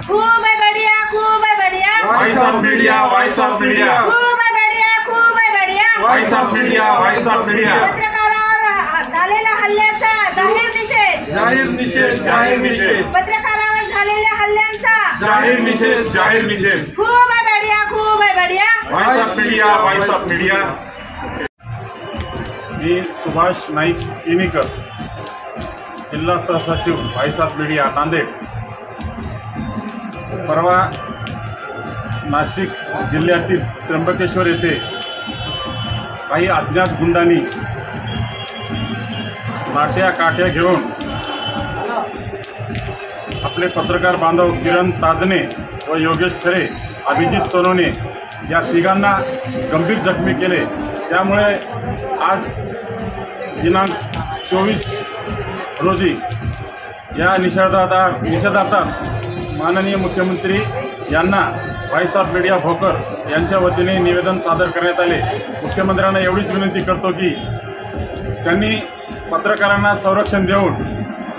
खूब है बढ़िया, खूब है बढ़िया। Voice of media, voice of media, खूब है बढ़िया, खूब है बढ़िया। Voice of media, voice of media. पत्रकारावर झालेल्या हल्ल्याचा जाहीर निषेध, जाहीर निषेध, जाहीर निषेध, पत्रकारावर झालेल्या हल्ल्यांचा जाहीर निषेध, जाहीर निषेध। खूब है बढ़िया, खूब है बढ़िया। Voice of media, voice of media. मी सुभाष नाईक किनीकर, जिल्हा सहसचिव व्हॉइस ऑफ मीडिया नांदेड। परवा नाशिक जिल्ह्यातील त्र्यंबकेश्वर येथे काही अज्ञात गुंडांनी लाट्या काठ्या घेऊन आपले पत्रकार बांधव किरण ताजने व योगेश खरे, अभिजित सोनवणे या तिघांना गंभीर जखमी केले। त्यामुळे आज दिनांक 24 रोजी या निषेधार्थ माननीय मुख्यमंत्री यांना व्हॉइस ऑफ मीडिया भोकर यांच्या वतीने निवेदन सादर करण्यात आले। मुख्यमंत्र्यांना एवढीच विनंती करतो की त्यांनी पत्रकारांना संरक्षण देऊन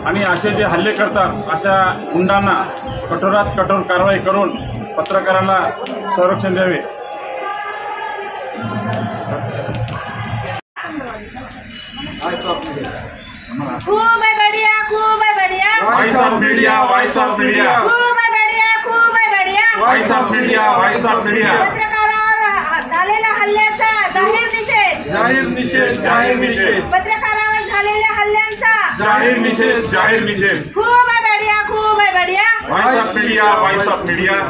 आणि असे जे हल्ले करतात अशा गुंडांना कठोरात कठोर कारवाई करून पत्रकारांना संरक्षण द्यावे। खूब है बढ़िया, खूब है बढ़िया। Voice of media, voice of media, खूब है बढ़िया, खूब है बढ़िया। Voice of media, voice of media. पत्रकारावर झालेल्या हल्ल्याचा जाहीर निषेध, जाहीर निषेध, जाहीर निषेध, पत्रकारावर झालेल्या हल्ल्यांचा जाहीर निषेध, जाहीर निषेध। खूब है बढ़िया, खूब है बढ़िया। Voice of media, voice of media.